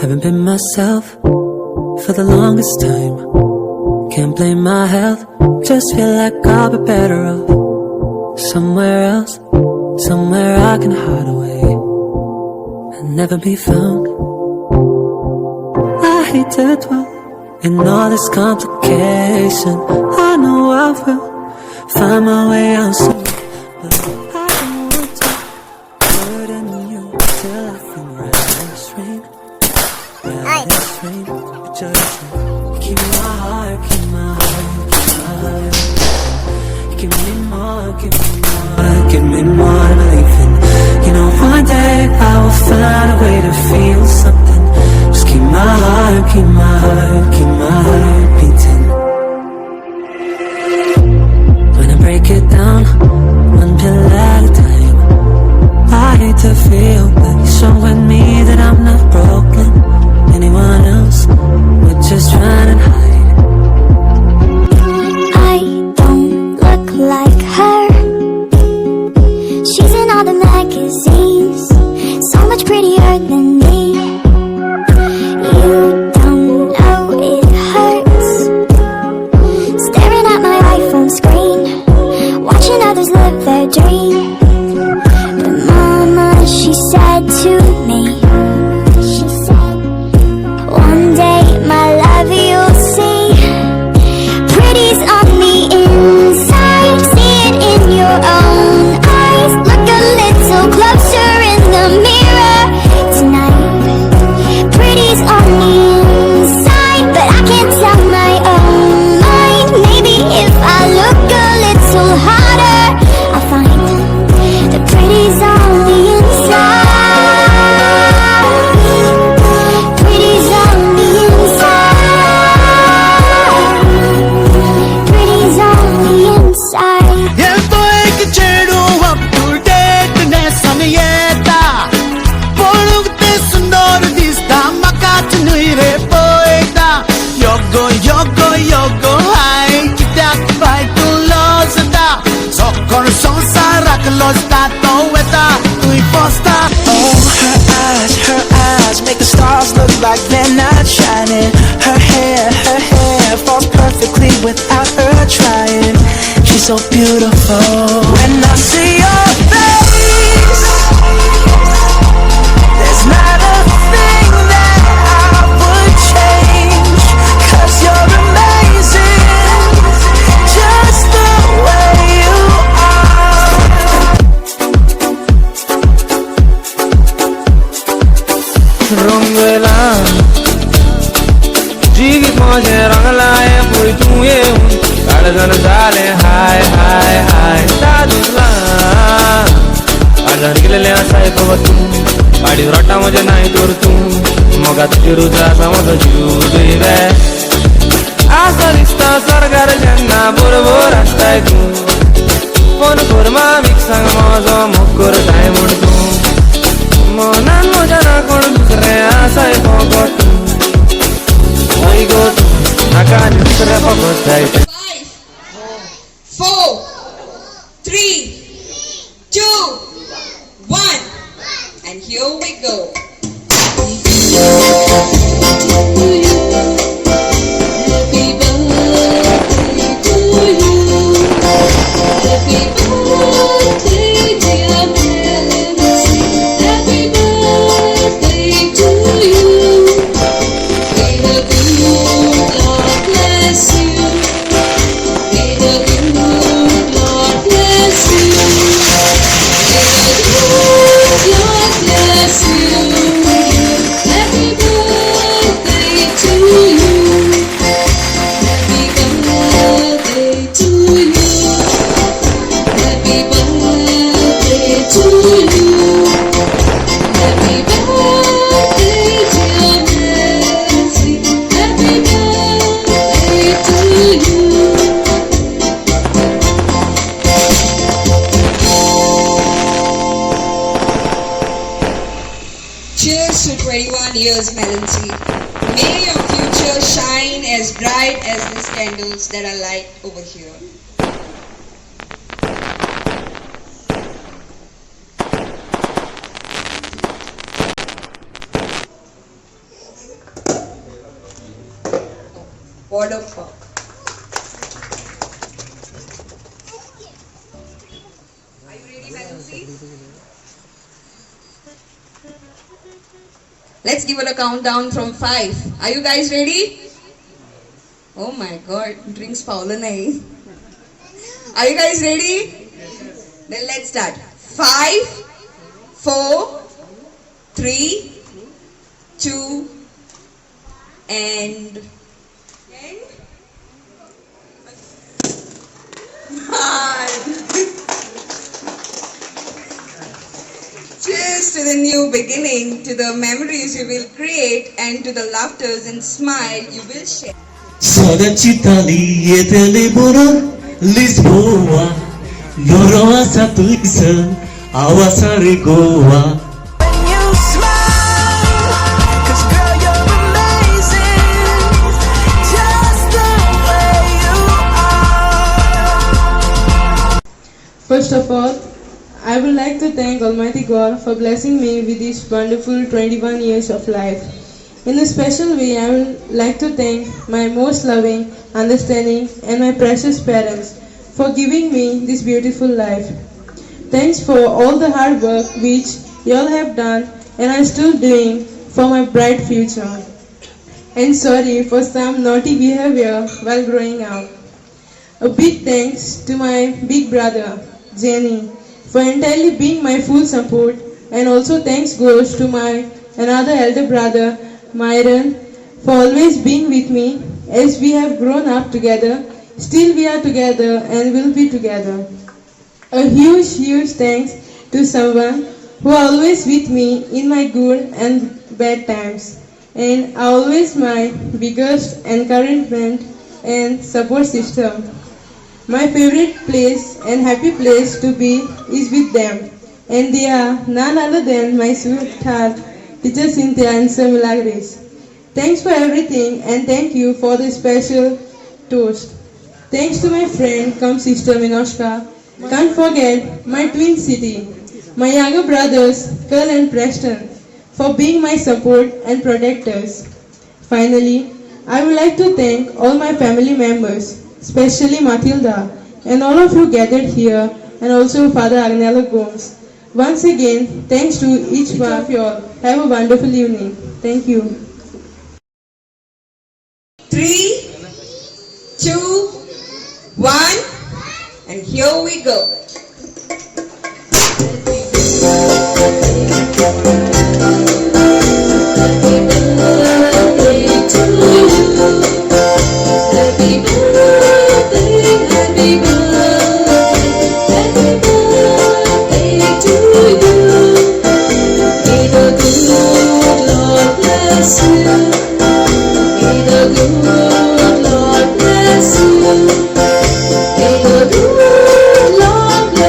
Haven't been myself for the longest time. Can't blame my health, just feel like I'll be better off somewhere else, somewhere I can hide away and never be found. I hate to dwell in all this complication. I know I will find my way out soon, but I don't want to burden you till I feel reckless rain. Reckless rain, just keep my heart, keep my heart, keep my heart. Give me more, give me more, give me more believing. You know one day I will find a way to feel something. Just keep my heart, keep my heart, keep my heart beating. When I break it down, one pill at a time, I hate to feel, but you're showing me that I'm not broken. Anyone else would just run and hide. I don't look like her. She's in all the magazines, so much prettier than me. You don't know it hurts, staring at my iPhone screen, watching others live their dream. But mama, she said to me, she said, one day my love you'll see, pretty's on the inside, see it in your own eyes. Look a little closer in the mirror tonight. Pretty's on the inside, but I can't tell my own mind. Maybe if I look a little harder, I'll find that pretty's on the inside. Pretty's on the inside. Pretty's on the inside. ఎంతో ఎక్కిచేడు up to date నేసనియేత పొడుగుతే Sundara దిస్తా మకాచు నుయిరే పోయితా yogo yogo yogo hai kitak vai tu losata sokor sonsara klosta to weta tui posta. Oh, her eyes make the stars look like they're not shining. Her hair falls perfectly without her trying. She's so beautiful. When I see your face, there's not a thing that I would change. 'Cause you're amazing, just the way you are. रंगला जीवित माझे रंगलाय पुरी तू येऊन काळजण झाले हाय हाय हाय दादूला आजान गेलेले असाय बघ तू अडीच रटा म्हणजे नाही तर तू मगात फिरूचा समज जीव देवे असा दिसता सरकार ज्यांना बरोबर असताय तू पण कोरमा मिक्सांग माझो मोकर काय म्हणतो मनान म्हज्या ना कोण दुसरे आसाय फकत तू वय गो तू नाका दुसरे फकत जाय 5, 4, 3, 2, 1, and here we go. Happy birthday to you. Happy birthday, dear Melency. Happy birthday to you. May the good Lord bless you. May the good Lord bless you. May the good Lord bless you. Happy birthday to you. Happy birthday to you. Happy birthday to you. Happy birthday, dear Melency. Happy birthday to you. Cheers to 21 years, Melency. May your future shine as bright as these candles that are light over here. What a fuck. Are you ready, Melency? Let's give it a countdown from 5. Are you guys ready? Oh my god, drinks paula nahi. Are you guys ready? Then let's start. 5, 4, 3, 2, and 1. Cheers to the new beginning, to the memories you will create, and to the laughters and smile you will share. Sodacitali yetele boro Lisboa Loroa satulisa Awasari Goa When you smile, 'cause girl you're amazing, just the way you are. First of all, I would like to thank Almighty God for blessing me with these wonderful 21 years of life. In a special way, I would like to thank my most loving, understanding, and my precious parents for giving me this beautiful life. Thanks for all the hard work which you all have done and are still doing for my bright future. And sorry for some naughty behavior while growing up. A big thanks to my big brother, Jenny, for entirely being my full support, and also thanks goes to my another elder brother, Myron, for always being with me as we have grown up together. Still we are together and will be together. A huge thanks to someone who are always with me in my good and bad times and are always my biggest encouragement and support system. My favorite place and happy place to be is with them, and they are none other than my sweetheart, teacher Cynthia and Sir Milagres. Thanks for everything and thank you for the special toast. Thanks to my friend cum sister Minoshka. Can't forget my twin city, my younger brothers Carl and Preston, for being my support and protectors. Finally, I would like to thank all my family members, especially Matilda, and all of you gathered here, and also Father Agnello Gomes. Once again, thanks to each one of you all. Have a wonderful evening. Thank you. 3, 2, 1, and here we go. Lord bless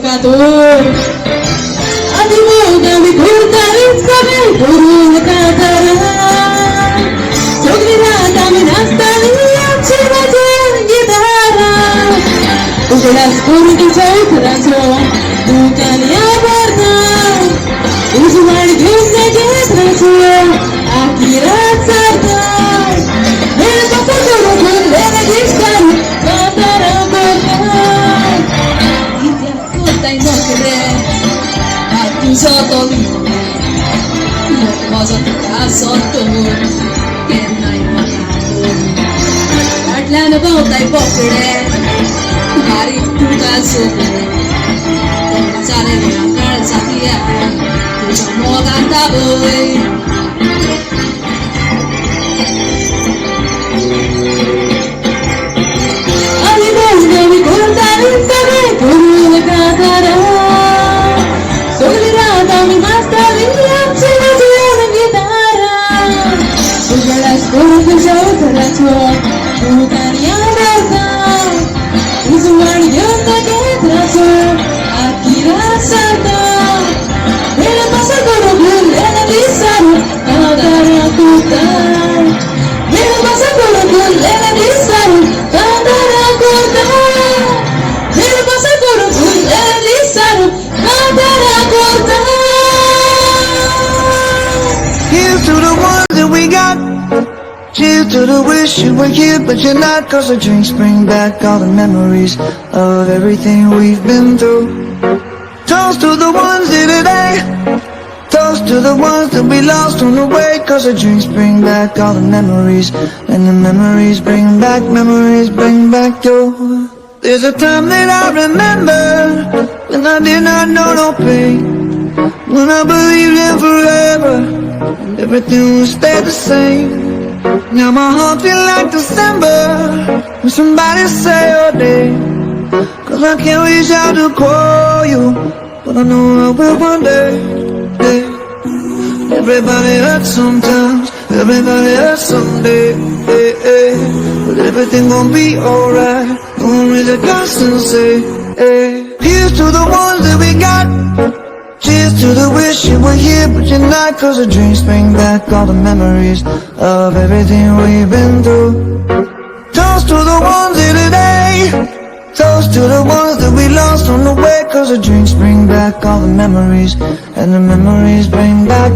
kator Adi mo kami kurtalit kami Puro katara Sogli na kami nastali Ang chimatin gitara Ugalas kurti sa utraso Bukan yabarna Usual gyumne getraso Akhirat sarda Mera pasakoro kun lena gishtaru Katara kortai Itya kotai nokre Atu sotoli Mokmaza tuka sotor Kenai makator Atlana bautai pokre Mari tuka sotor Chale na kar satia Tuja moganta boy Ali bozne mi kurtari sabe Puru katara Sogli rata mi mastali Amchina jiyan gitara Ujalas kurti sautara cho Bukan yabarna Usual gyumne getraso Akhirat sarda Mera pasakoro kun lena disaru Katara kurtai Mera pasakoro kun lena disaru Katara kurtai Mera pasakoro kun lena disaru Katara kurtai Here's to the ones that we got. Cheers to the wish you were here but you're not. Cause the drinks bring back all the memories of everything we've been through. Toast to the ones here today. Toast to the ones that we lost on the way. Cause the drinks bring back all the memories. And the memories bring back you. There's a time that I remember when I did not know no pain. When I believed in forever and everything would stay the same. Now my heart feel like December when somebody say your name. Cause I can't reach out to call you, but I know I will one day. Everybody hurts sometimes, everybody hurts someday. But everything gon' be alright. Gonna raise a glass and say, here's to the ones that we got. Cheers to the wish you were here but you're not. Cause the drinks bring back all the memories of everything we've been through. Toast to the ones here today. Toast to the ones that we lost on the way. Cause the drinks bring back all the memories. And the memories bring back